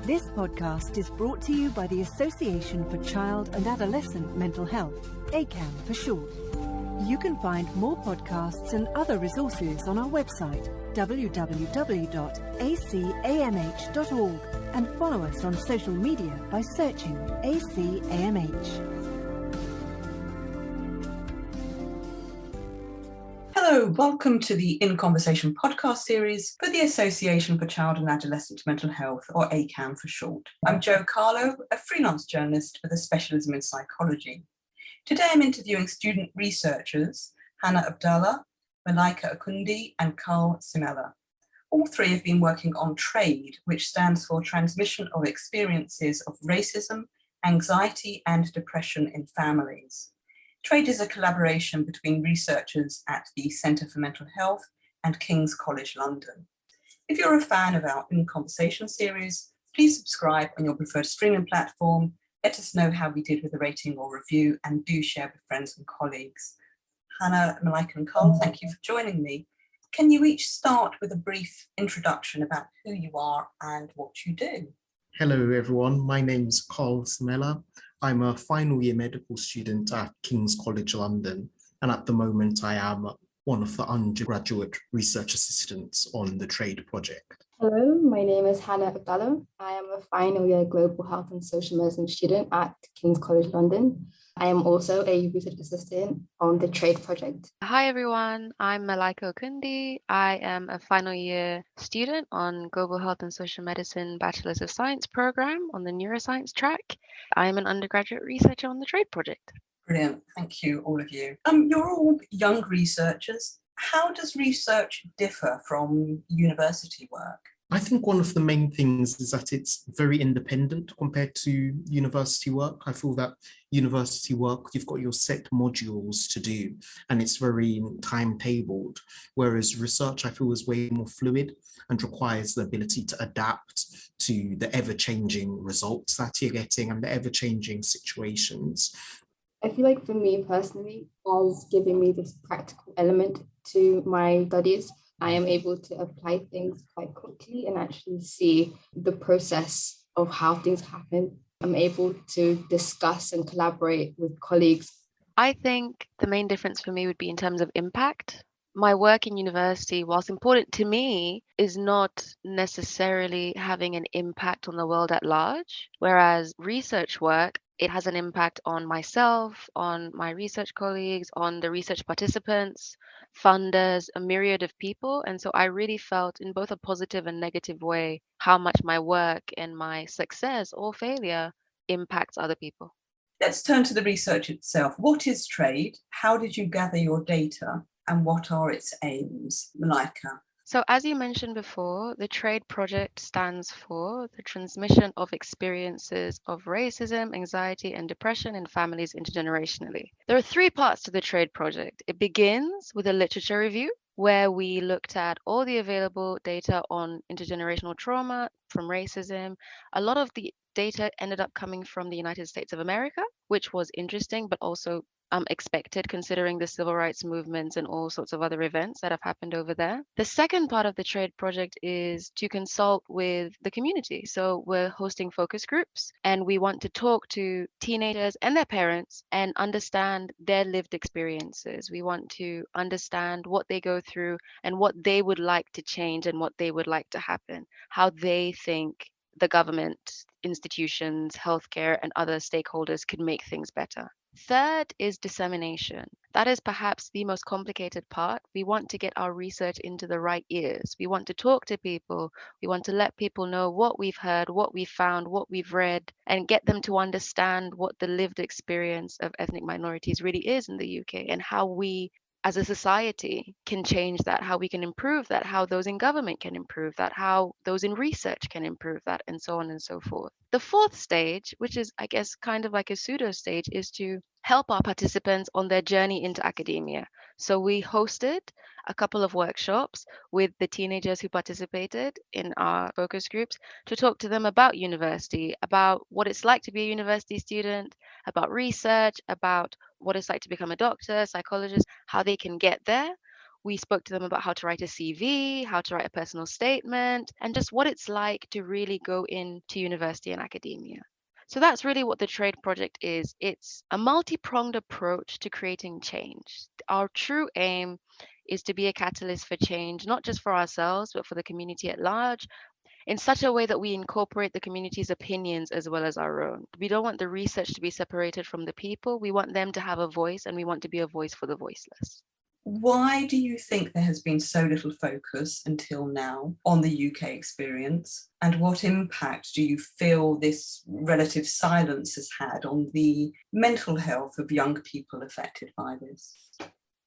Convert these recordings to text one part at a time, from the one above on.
This podcast is brought to you by the Association for Child and Adolescent Mental Health, ACAM for short. You can find more podcasts and other resources on our website, www.acamh.org, and follow us on social media by searching ACAMH. Hello, welcome to the In Conversation podcast series for the Association for Child and Adolescent Mental Health, or ACAM for short. I'm Jo Carlo, a freelance journalist with a specialism in psychology. Today I'm interviewing student researchers Hannah Abdalla, Malaika Okundi and Carl Simela. All three have been working on TRADE, which stands for Transmission of Experiences of Racism, Anxiety and Depression in Families. TRADE is a collaboration between researchers at the Centre for Mental Health and King's College London. If you're a fan of our In Conversation series, please subscribe on your preferred streaming platform. Let us know how we did with a rating or review, and do share with friends and colleagues. Hannah, Malaika and Carl, thank you for joining me. Can you each start with a brief introduction about who you are and what you do? Hello everyone, my name's Carl Simela. I'm a final year medical student at King's College London, and at the moment I am one of the undergraduate research assistants on the TRADE project. Hello, my name is Hannah Abdalla. I am a final year global health and social medicine student at King's College London. I am also a research assistant on the TRADE project. Hi everyone, I'm Malaika Okundi. I am a final year student on Global Health and Social Medicine Bachelor's of Science program on the neuroscience track. I am an undergraduate researcher on the TRADE project. Brilliant, thank you all of you. You're all young researchers. How does research differ from university work? I think one of the main things is that it's very independent compared to university work. I feel that university work, you've got your set modules to do, and it's very timetabled, whereas research, I feel, is way more fluid and requires the ability to adapt to the ever-changing results that you're getting and the ever-changing situations. I feel like for me personally, as giving me this practical element to my studies, I am able to apply things quite quickly and actually see the process of how things happen. I'm able to discuss and collaborate with colleagues. I think the main difference for me would be in terms of impact. My work in university, whilst important to me, is not necessarily having an impact on the world at large, whereas research work, it has an impact on myself, on my research colleagues, on the research participants, funders, a myriad of people. And so I really felt in both a positive and negative way how much my work and my success or failure impacts other people. Let's turn to the research itself. What is TRADE? How did you gather your data? And what are its aims? Malaika. So as you mentioned before, the TRADE project stands for the Transmission of Experiences of Racism, Anxiety and Depression in Families Intergenerationally. There are three parts to the TRADE project. It begins with a literature review, where we looked at all the available data on intergenerational trauma from racism. A lot of the data ended up coming from the United States of America, which was interesting, but also expected considering the civil rights movements and all sorts of other events that have happened over there. The second part of the TRADE project is to consult with the community. So we're hosting focus groups, and we want to talk to teenagers and their parents and understand their lived experiences. We want to understand what they go through and what they would like to change and what they would like to happen, how they think the government, institutions, healthcare, and other stakeholders could make things better. Third is dissemination. That is perhaps the most complicated part. We want to get our research into the right ears. We want to talk to people. We want to let people know what we've heard, what we've found, what we've read, and get them to understand what the lived experience of ethnic minorities really is in the UK and how we as a society can change that, how we can improve that, how those in government can improve that, how those in research can improve that, and so on and so forth. The fourth stage, which is, I guess, kind of like a pseudo stage, is to help our participants on their journey into academia. So we hosted a couple of workshops with the teenagers who participated in our focus groups to talk to them about university, about what it's like to be a university student, about research, about what it's like to become a doctor, psychologist, how they can get there. We spoke to them about how to write a CV, how to write a personal statement, and just what it's like to really go into university and academia. So that's really what the trade project is. It's a multi-pronged approach to creating change. Our true aim is to be a catalyst for change, not just for ourselves, but for the community at large, in such a way that we incorporate the community's opinions as well as our own. We don't want the research to be separated from the people. We want them to have a voice, and we want to be a voice for the voiceless. Why do you think there has been so little focus until now on the UK experience? And what impact do you feel this relative silence has had on the mental health of young people affected by this?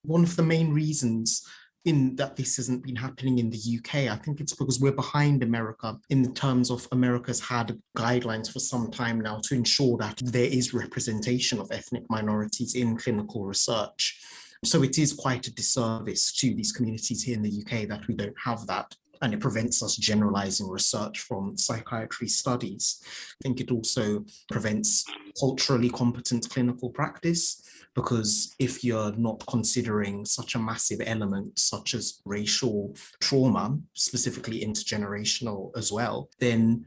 One of the main reasons in that this hasn't been happening in the UK, I think it's because we're behind America in terms of America's had guidelines for some time now to ensure that there is representation of ethnic minorities in clinical research. So it is quite a disservice to these communities here in the UK that we don't have that. And it prevents us generalizing research from psychiatry studies. I think it also prevents culturally competent clinical practice, because if you're not considering such a massive element such as racial trauma, specifically intergenerational as well, then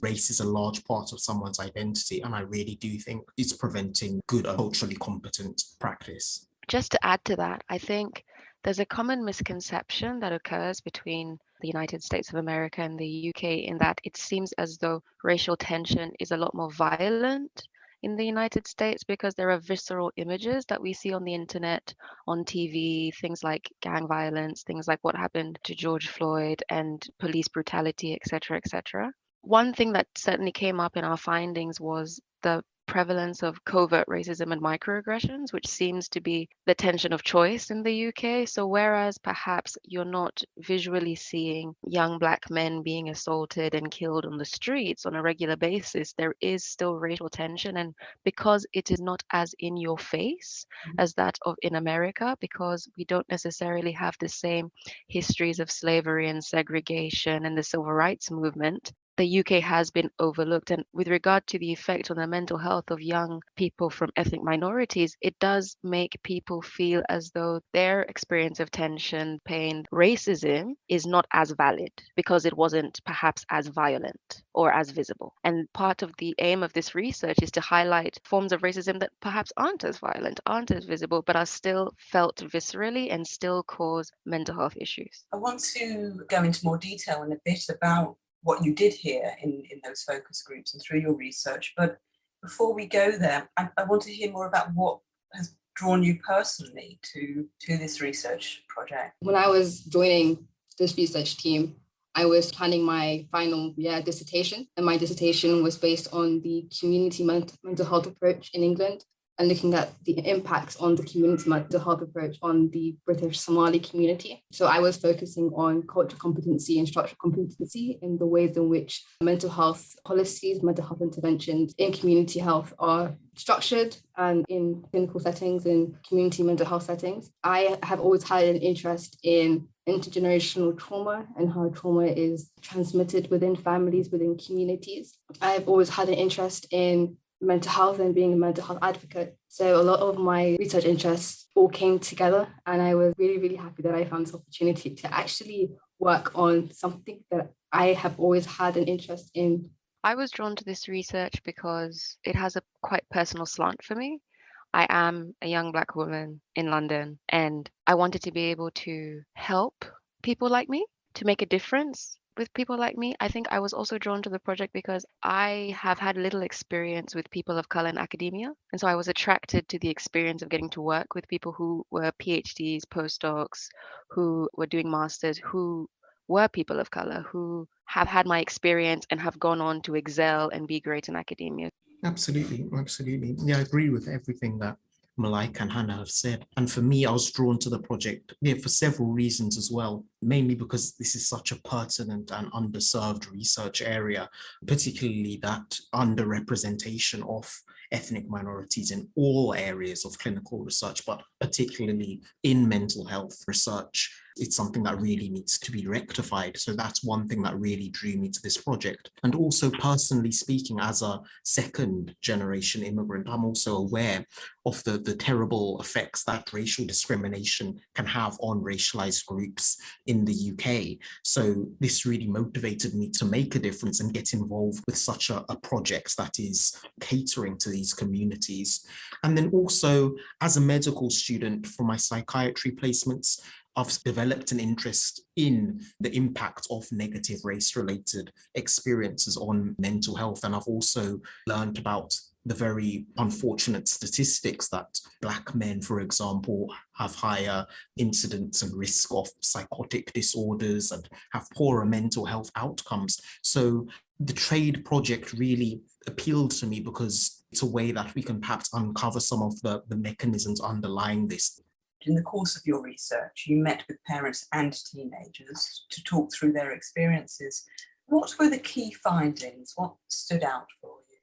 race is a large part of someone's identity. And I really do think it's preventing good culturally competent practice. Just to add to that, I think there's a common misconception that occurs between the United States of America and the UK in that it seems as though racial tension is a lot more violent in the United States because there are visceral images that we see on the internet, on TV, things like gang violence, things like what happened to George Floyd and police brutality, etc., etc. One thing that certainly came up in our findings was the prevalence of covert racism and microaggressions, which seems to be the tension of choice in the UK. So whereas perhaps you're not visually seeing young Black men being assaulted and killed on the streets on a regular basis, there is still racial tension. And because it is not as in your face as that of in America, because we don't necessarily have the same histories of slavery and segregation and the civil rights movement, the UK has been overlooked. And with regard to the effect on the mental health of young people from ethnic minorities, it does make people feel as though their experience of tension, pain, racism is not as valid because it wasn't perhaps as violent or as visible. And part of the aim of this research is to highlight forms of racism that perhaps aren't as violent, aren't as visible, but are still felt viscerally and still cause mental health issues. I want to go into more detail in a bit about what you did here in those focus groups and through your research. But before we go there, I want to hear more about what has drawn you personally to this research project. When I was joining this research team, I was planning my final year dissertation, and my dissertation was based on the community mental health approach in England and looking at the impacts on the community mental health approach on the British Somali community. So I was focusing on cultural competency and structural competency in the ways in which mental health policies, mental health interventions in community health are structured and in clinical settings, in community mental health settings. I have always had an interest in intergenerational trauma and how trauma is transmitted within families, within communities. I've always had an interest in mental health and being a mental health advocate. So a lot of my research interests all came together, and I was really, really happy that I found this opportunity to actually work on something that I have always had an interest in. I was drawn to this research because it has a quite personal slant for me. I am a young Black woman in London, and I wanted to be able to help people like me, to make a difference with people like me. I think I was also drawn to the project because I have had little experience with people of color in academia. And so I was attracted to the experience of getting to work with people who were PhDs, postdocs, who were doing masters, who were people of color, who have had my experience and have gone on to excel and be great in academia. Absolutely, absolutely. Yeah, I agree with everything that Malaika and Hannah have said. And for me, I was drawn to the project for several reasons as well, mainly because this is such a pertinent and underserved research area, particularly that underrepresentation of ethnic minorities in all areas of clinical research, but particularly in mental health research. it's something that really needs to be rectified. So that's one thing that really drew me to this project. And also personally speaking, as a second generation immigrant, I'm also aware of the terrible effects that racial discrimination can have on racialized groups in the UK. So this really motivated me to make a difference and get involved with such a project that is catering to these communities. And then also, as a medical student for my psychiatry placements, I've developed an interest in the impact of negative race-related experiences on mental health. And I've also learned about the very unfortunate statistics that Black men, for example, have higher incidence and risk of psychotic disorders and have poorer mental health outcomes. So the trade project really appealed to me because it's a way that we can perhaps uncover some of the mechanisms underlying this. In the course of your research, you met with parents and teenagers to talk through their experiences. What were the key findings? What stood out for you?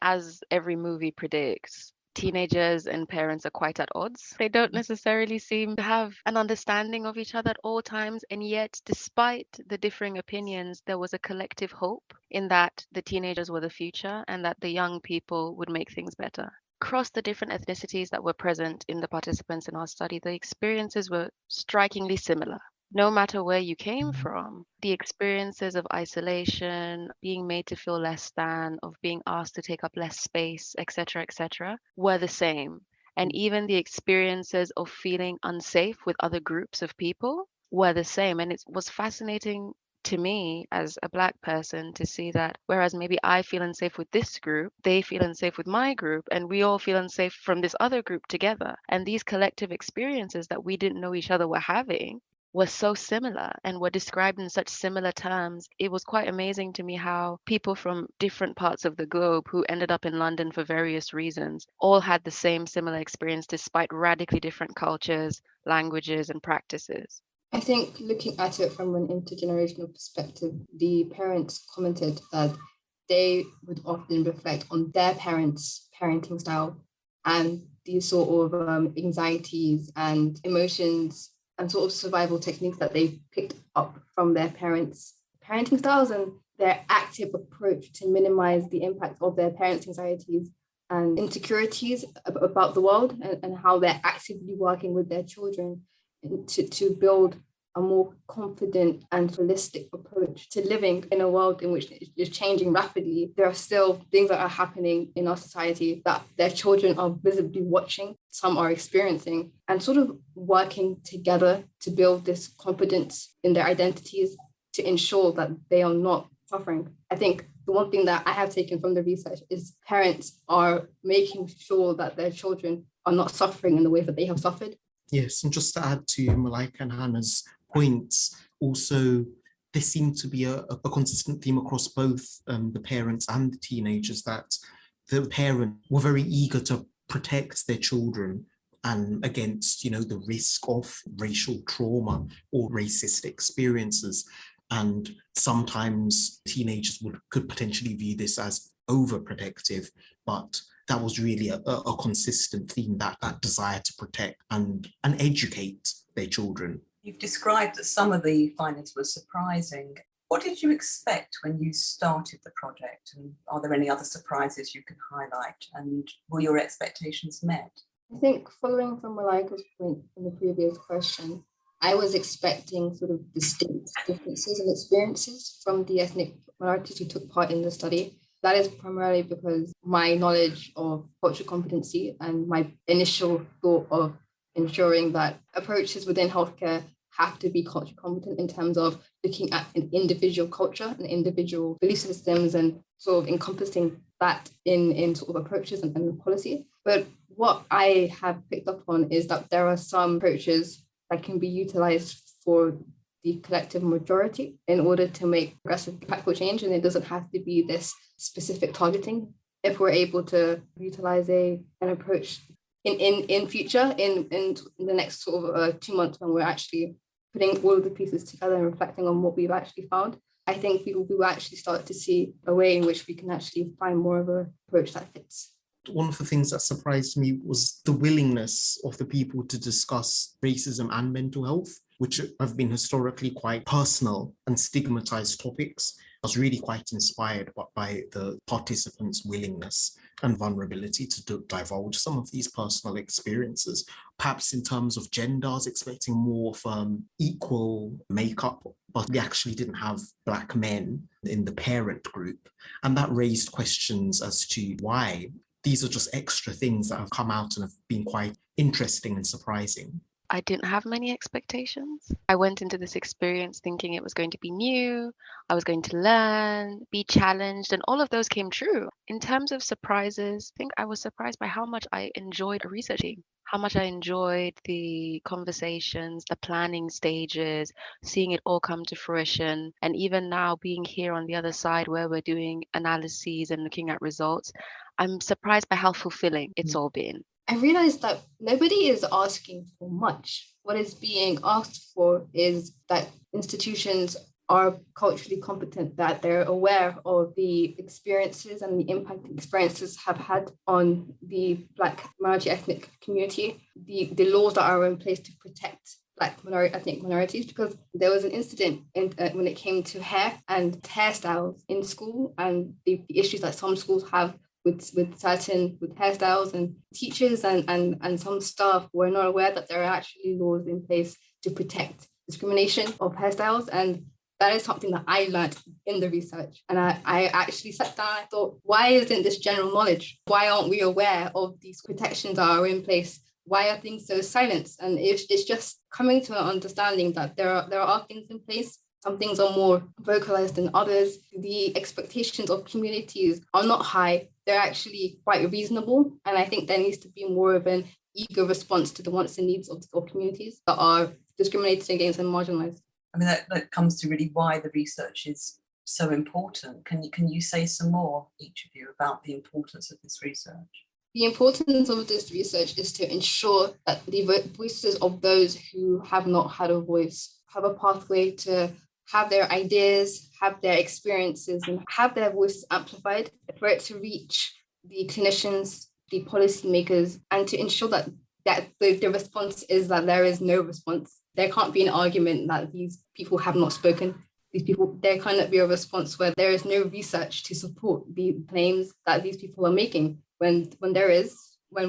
As every movie predicts, teenagers and parents are quite at odds. They don't necessarily seem to have an understanding of each other at all times. And yet, despite the differing opinions, there was a collective hope in that the teenagers were the future and that the young people would make things better. Across the different ethnicities that were present in the participants in our study, the experiences were strikingly similar. No matter where you came from, the experiences of isolation, being made to feel less than, of being asked to take up less space, etc., were the same. And even the experiences of feeling unsafe with other groups of people were the same. And it was fascinating to me as a Black person to see that whereas maybe I feel unsafe with this group, they feel unsafe with my group, and we all feel unsafe from this other group together. And these collective experiences that we didn't know each other were having were so similar and were described in such similar terms. It was quite amazing to me how people from different parts of the globe who ended up in London for various reasons all had the same similar experience despite radically different cultures, languages, and practices. I think looking at it from an intergenerational perspective, the parents commented that they would often reflect on their parents' parenting style and these sort of anxieties and emotions and sort of survival techniques that they picked up from their parents' parenting styles and their active approach to minimize the impact of their parents' anxieties and insecurities about the world and how they're actively working with their children to build a more confident and holistic approach to living in a world in which it is changing rapidly. There are still things that are happening in our society that their children are visibly watching, some are experiencing, and sort of working together to build this confidence in their identities to ensure that they are not suffering. I think the one thing that I have taken from the research is parents are making sure that their children are not suffering in the way that they have suffered. Yes, and just to add to Malaika and Hannah's points, also there seemed to be a consistent theme across both the parents and the teenagers that the parents were very eager to protect their children and against, the risk of racial trauma or racist experiences. And sometimes teenagers could potentially view this as overprotective, but that was really a consistent theme, that desire to protect and educate their children. You've described that some of the findings were surprising. What did you expect when you started the project? And are there any other surprises you can highlight? And were your expectations met? I think following from Malaika's point in the previous question, I was expecting sort of distinct differences and experiences from the ethnic minorities who took part in the study. That is primarily because my knowledge of cultural competency and my initial thought of ensuring that approaches within healthcare have to be culture competent in terms of looking at an individual culture and individual belief systems and sort of encompassing that in sort of approaches and policy. But what I have picked up on is that there are some approaches that can be utilized for the collective majority in order to make progressive impactful change, and it doesn't have to be this specific targeting. If we're able to utilize an approach in future, in the next sort of 2 months when we're actually putting all of the pieces together and reflecting on what we've actually found, I think we will actually start to see a way in which we can actually find more of an approach that fits. One of the things that surprised me was the willingness of the people to discuss racism and mental health, which have been historically quite personal and stigmatized topics. I was really quite inspired by the participants' willingness and vulnerability to divulge some of these personal experiences. Perhaps in terms of gender, I was expecting more of equal makeup, but we actually didn't have Black men in the parent group. And that raised questions as to why. These are just extra things that have come out and have been quite interesting and surprising. I didn't have many expectations. I went into this experience thinking it was going to be new, I was going to learn, be challenged, and all of those came true. In terms of surprises, I think I was surprised by how much I enjoyed researching, how much I enjoyed the conversations, the planning stages, seeing it all come to fruition. And even now, being here on the other side where we're doing analyses and looking at results, I'm surprised by how fulfilling it's all been. I realized that nobody is asking for much. What is being asked for is that institutions are culturally competent, that they're aware of the experiences and the impact experiences have had on the Black minority ethnic community, the laws that are in place to protect Black ethnic minorities, because there was an incident when it came to hair and hairstyles in school and the issues that some schools have with hairstyles, and teachers and some staff were not aware that there are actually laws in place to protect discrimination of hairstyles. And that is something that I learned in the research. And I actually sat down and I thought, why isn't this general knowledge? Why aren't we aware of these protections that are in place? Why are things so silent? And it's just coming to an understanding that there are things in place. Some things are more vocalized than others. The expectations of communities are not high. They're actually quite reasonable. And I think there needs to be more of an eager response to the wants and needs of communities that are discriminated against and marginalized. I mean, that comes to really why the research is so important. Can you say some more, each of you, about the importance of this research? The importance of this research is to ensure that the voices of those who have not had a voice have a pathway to have their ideas, have their experiences, and have their voices amplified for it to reach the clinicians, the policymakers, and to ensure that the response is that there is no response. There can't be an argument that these people have not spoken. There cannot be a response where there is no research to support the claims that these people are making. When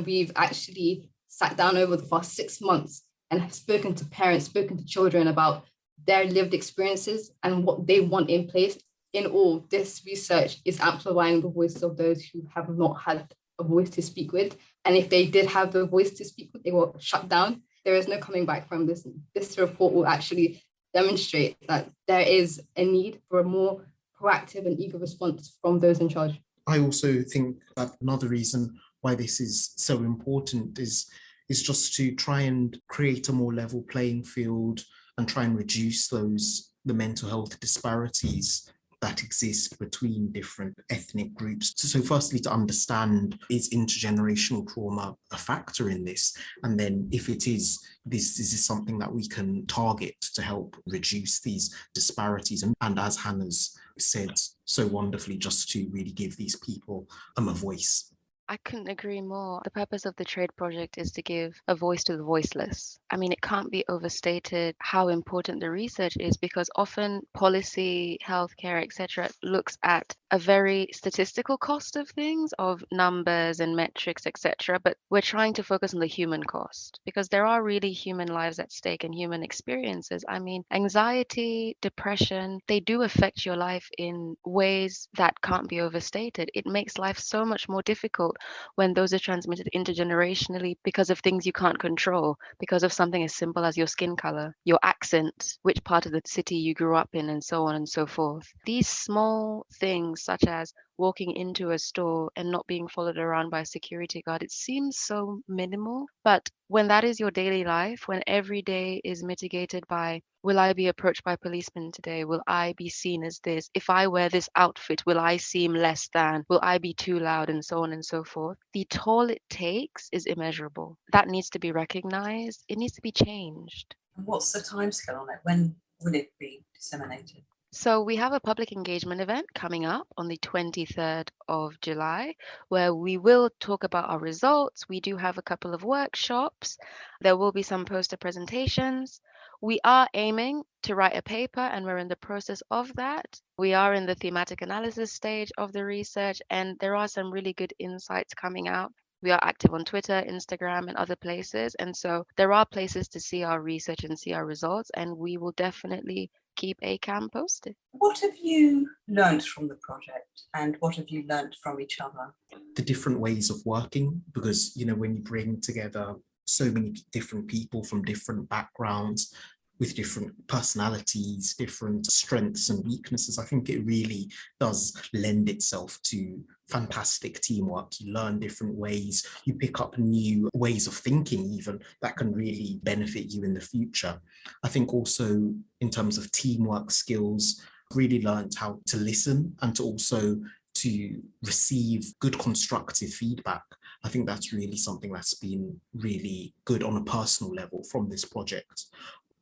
we've actually sat down over the past 6 months and have spoken to parents, spoken to children about their lived experiences and what they want in place. In all, this research is amplifying the voices of those who have not had a voice to speak with. And if they did have the voice to speak with, they were shut down. There is no coming back from this. This report will actually demonstrate that there is a need for a more proactive and eager response from those in charge. I also think that another reason why this is so important is just to try and create a more level playing field and try and reduce the mental health disparities that exist between different ethnic groups. So firstly, to understand, is intergenerational trauma a factor in this? And then if it is, this is something that we can target to help reduce these disparities. And as Hannah's said so wonderfully, just to really give these people a voice. I couldn't agree more. The purpose of the trade project is to give a voice to the voiceless. I mean, it can't be overstated how important the research is, because often policy, healthcare, etc., looks at a very statistical cost of things, of numbers and metrics, etc. But we're trying to focus on the human cost, because there are really human lives at stake and human experiences. I mean, anxiety, depression, they do affect your life in ways that can't be overstated. It makes life so much more difficult when those are transmitted intergenerationally because of things you can't control, because of something as simple as your skin color, your accent, which part of the city you grew up in, and so on and so forth. These small things, such as walking into a store and not being followed around by a security guard, it seems so minimal. But when that is your daily life, when every day is mitigated by, will I be approached by policemen today? Will I be seen as this? If I wear this outfit, will I seem less than? Will I be too loud? And so on and so forth. The toll it takes is immeasurable. That needs to be recognized. It needs to be changed. And what's the timescale on it? When will it be disseminated? So we have a public engagement event coming up on the 23rd of July, where we will talk about our results. We do have a couple of workshops. There will be some poster presentations. We are aiming to write a paper, and we're in the process of that. We are in the thematic analysis stage of the research, and there are some really good insights coming out. We are active on Twitter, Instagram, and other places. And so there are places to see our research and see our results, and we will definitely keep ACAM posted. What have you learned from the project, and what have you learned from each other? The different ways of working, because, when you bring together so many different people from different backgrounds, with different personalities, different strengths and weaknesses, I think it really does lend itself to fantastic teamwork. You learn different ways, you pick up new ways of thinking even that can really benefit you in the future. I think also in terms of teamwork skills, really learned how to listen and to also to receive good constructive feedback. I think that's really something that's been really good on a personal level from this project.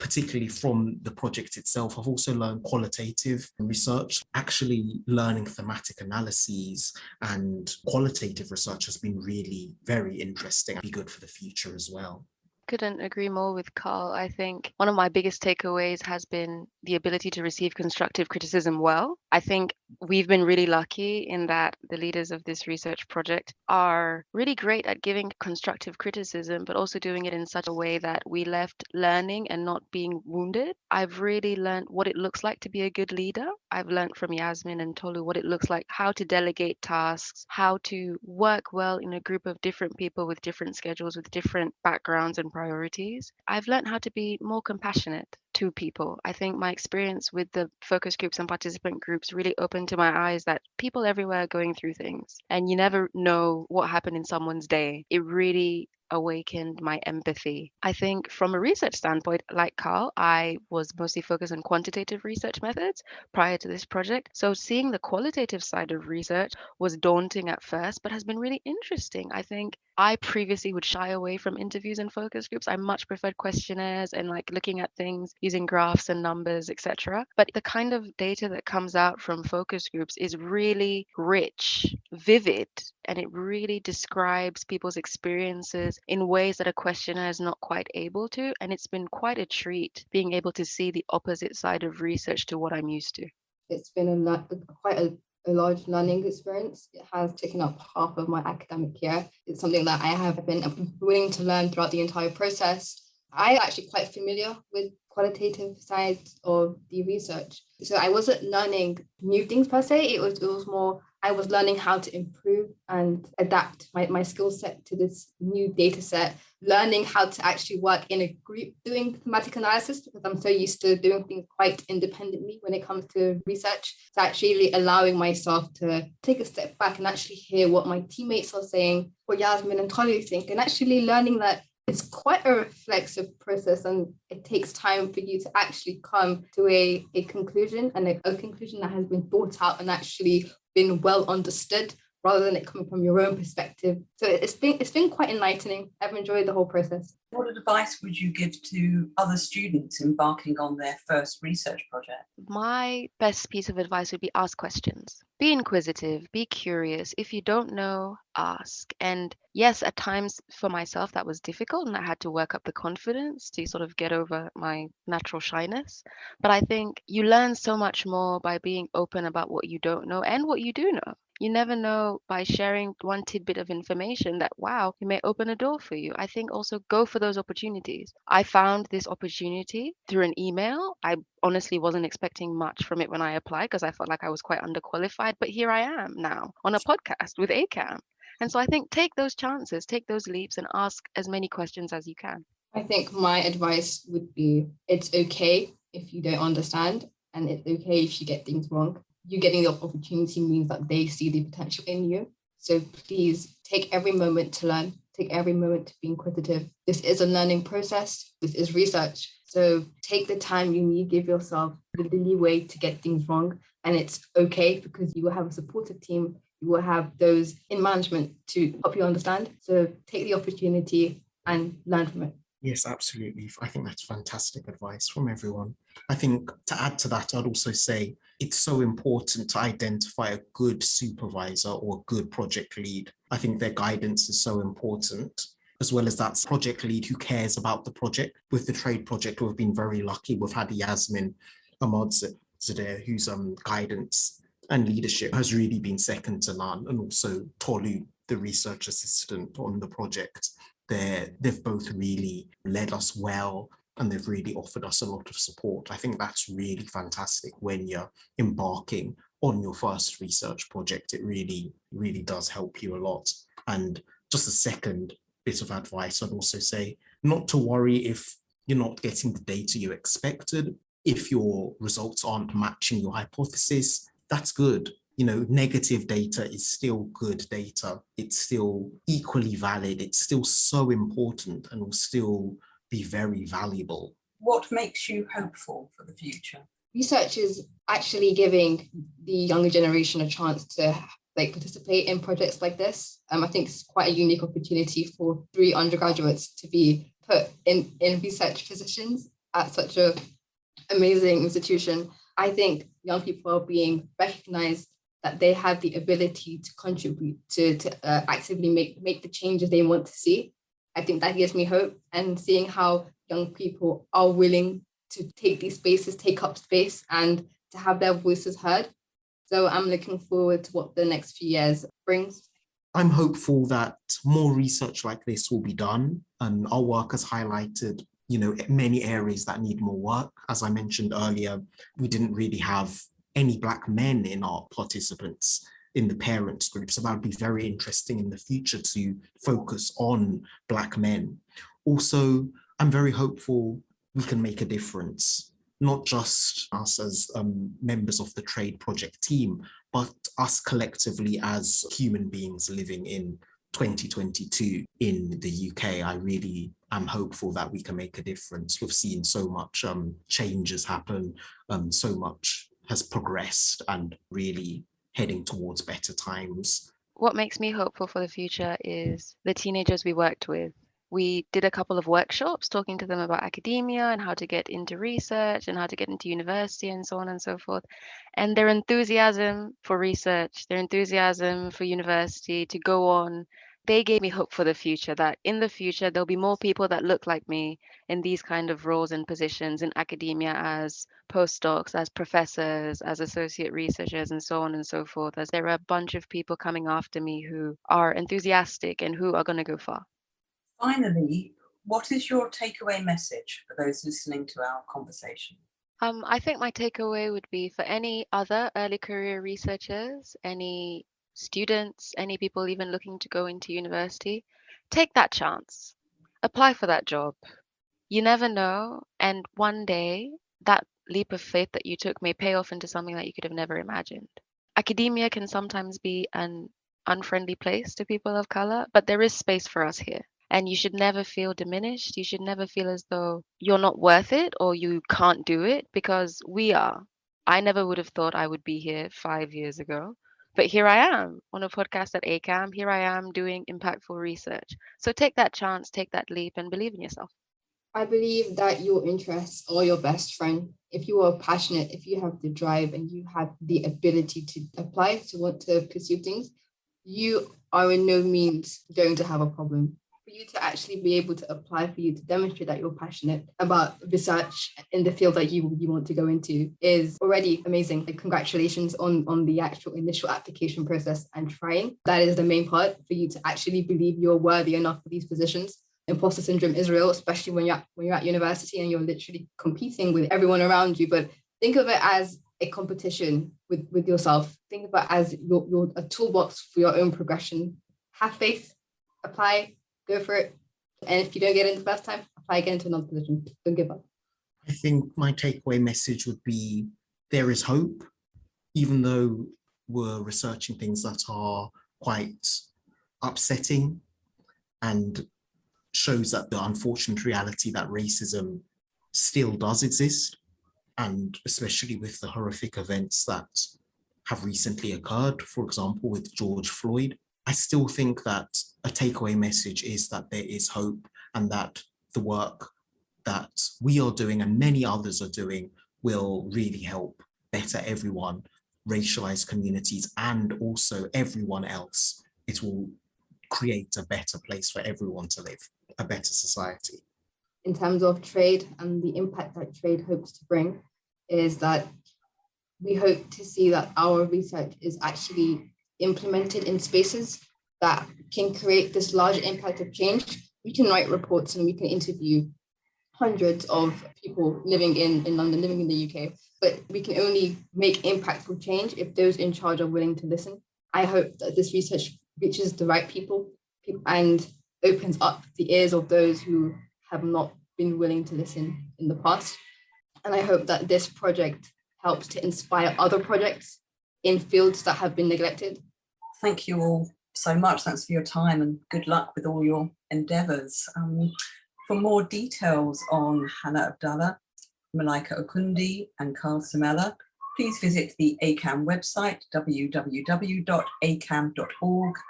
Particularly from the project itself, I've also learned qualitative research. Actually learning thematic analyses and qualitative research has been really very interesting and be good for the future as well. Couldn't agree more with Carl. I think one of my biggest takeaways has been the ability to receive constructive criticism well. I think we've been really lucky in that the leaders of this research project are really great at giving constructive criticism, but also doing it in such a way that we left learning and not being wounded. I've really learned what it looks like to be a good leader. I've learned from Yasmin and Tolu what it looks like, how to delegate tasks, how to work well in a group of different people with different schedules, with different backgrounds and priorities. I've learned how to be more compassionate to people. I think my experience with the focus groups and participant groups really opened to my eyes that people everywhere are going through things, and you never know what happened in someone's day. It really awakened my empathy. I think from a research standpoint, like Carl, I was mostly focused on quantitative research methods prior to this project. So seeing the qualitative side of research was daunting at first, but has been really interesting. I think I previously would shy away from interviews and focus groups. I much preferred questionnaires and like looking at things using graphs and numbers, etc. But the kind of data that comes out from focus groups is really rich, vivid, and it really describes people's experiences in ways that a questionnaire is not quite able to. And it's been quite a treat being able to see the opposite side of research to what I'm used to. It's been quite a large learning experience. It has taken up half of my academic year. It's something that I have been willing to learn throughout the entire process. I'm actually quite familiar with qualitative sides of the research. So I wasn't learning new things per se. It was more, I was learning how to improve and adapt my skill set to this new data set, learning how to actually work in a group doing thematic analysis, because I'm so used to doing things quite independently when it comes to research. So actually allowing myself to take a step back and actually hear what my teammates are saying, what Yasmin and Tolu think, and actually learning that it's quite a reflexive process and it takes time for you to actually come to a conclusion, and a conclusion that has been thought out and actually been well understood rather than it coming from your own perspective. So it's been quite enlightening. I've enjoyed the whole process. What advice would you give to other students embarking on their first research project? My best piece of advice would be ask questions. Be inquisitive, be curious. If you don't know, ask. And yes, at times for myself that was difficult and I had to work up the confidence to sort of get over my natural shyness. But I think you learn so much more by being open about what you don't know and what you do know. You never know by sharing one tidbit of information that, wow, it may open a door for you. I think also go for those opportunities. I found this opportunity through an email. I honestly wasn't expecting much from it when I applied because I felt like I was quite underqualified. But here I am now on a podcast with ACAM. And so I think take those chances, take those leaps and ask as many questions as you can. I think my advice would be, it's okay if you don't understand, and it's okay if you get things wrong. You getting the opportunity means that they see the potential in you. So please take every moment to learn, take every moment to be inquisitive. This is a learning process. This is research. So take the time you need, give yourself the leeway to get things wrong. And it's okay because you will have a supportive team. You will have those in management to help you understand. So take the opportunity and learn from it. Yes, absolutely. I think that's fantastic advice from everyone. I think to add to that, I'd also say it's so important to identify a good supervisor or a good project lead. I think their guidance is so important, as well as that project lead who cares about the project. With the trade project, we've been very lucky. We've had Yasmin Ahmad Zadeh, whose guidance and leadership has really been second to none, and also Tolu, the research assistant on the project. They've both really led us well, and they've really offered us a lot of support. I think that's really fantastic when you're embarking on your first research project. It really, really does help you a lot. And just a second bit of advice, I'd also say not to worry if you're not getting the data you expected. If your results aren't matching your hypothesis, that's good. Negative data is still good data. It's still equally valid. It's still so important and will still be very valuable. What makes you hopeful for the future? Research is actually giving the younger generation a chance to participate in projects like this. I think it's quite a unique opportunity for 3 undergraduates to be put in research positions at such an amazing institution. I think young people are being recognized that they have the ability to contribute to actively make the changes they want to see. I think that gives me hope, and seeing how young people are willing to take these spaces, take up space, and to have their voices heard. So I'm looking forward to what the next few years brings. I'm hopeful that more research like this will be done, and our work has highlighted many areas that need more work. As I mentioned earlier, we didn't really have any Black men in our participants in the parents group. So that would be very interesting in the future to focus on Black men. Also, I'm very hopeful we can make a difference, not just us as members of the trade project team, but us collectively as human beings living in 2022 in the UK. I really am hopeful that we can make a difference. We've seen so much changes happen, so much has progressed and really heading towards better times. What makes me hopeful for the future is the teenagers we worked with. We did a couple of workshops talking to them about academia and how to get into research and how to get into university and so on and so forth. And their enthusiasm for research, their enthusiasm for university to go on, they gave me hope for the future, that in the future there'll be more people that look like me in these kind of roles and positions in academia, as postdocs, as professors, as associate researchers, and so on and so forth, as there are a bunch of people coming after me who are enthusiastic and who are going to go far. Finally, what is your takeaway message for those listening to our conversation? I think my takeaway would be for any other early career researchers, any students, any people even looking to go into university, take that chance. Apply for that job. You never know. And one day, that leap of faith that you took may pay off into something that you could have never imagined. Academia can sometimes be an unfriendly place to people of color, but there is space for us here. And you should never feel diminished. You should never feel as though you're not worth it or you can't do it, because we are. I never would have thought I would be here 5 years ago. But here I am on a podcast at ACAM. Here I am doing impactful research. So take that chance, take that leap, and believe in yourself. I believe that your interests are your best friend. If you are passionate, if you have the drive and you have the ability to apply, to want to pursue things, you are in no means going to have a problem. For you to actually be able to apply, for you to demonstrate that you're passionate about research in the field that you want to go into is already amazing. Like, congratulations on the actual initial application process and trying. That is the main part, for you to actually believe you're worthy enough for these positions. Imposter syndrome is real, especially when you're at university and you're literally competing with everyone around you. But think of it as a competition with yourself. Think of it as your a toolbox for your own progression. Have faith, apply, go for it. And if you don't get in the first time, apply again into another position. Don't give up. I think my takeaway message would be there is hope, even though we're researching things that are quite upsetting and shows that the unfortunate reality that racism still does exist, and especially with the horrific events that have recently occurred, for example, with George Floyd. I still think that a takeaway message is that there is hope and that the work that we are doing and many others are doing will really help better everyone, racialized communities, and also everyone else. It will create a better place for everyone to live, a better society. In terms of trade and the impact that trade hopes to bring, is that we hope to see that our research is actually implemented in spaces that can create this large impact of change. We can write reports and we can interview hundreds of people living in London, living in the UK, but we can only make impactful change if those in charge are willing to listen. I hope that this research reaches the right people and opens up the ears of those who have not been willing to listen in the past. And I hope that this project helps to inspire other projects in fields that have been neglected. Thank you all so much. Thanks for your time and good luck with all your endeavours. For more details on Hannah Abdalla, Malaika Okundi and Carl Simela, please visit the ACAM website, www.acam.org,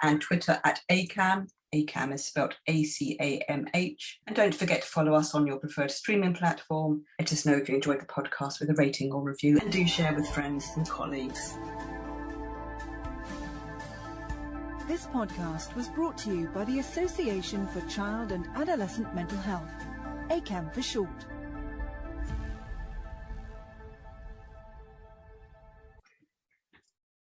and Twitter @ACAM. ACAM is spelled ACAMH. And don't forget to follow us on your preferred streaming platform. Let us know if you enjoyed the podcast with a rating or review, and do share with friends and colleagues. This podcast was brought to you by the Association for Child and Adolescent Mental Health, ACAM for short.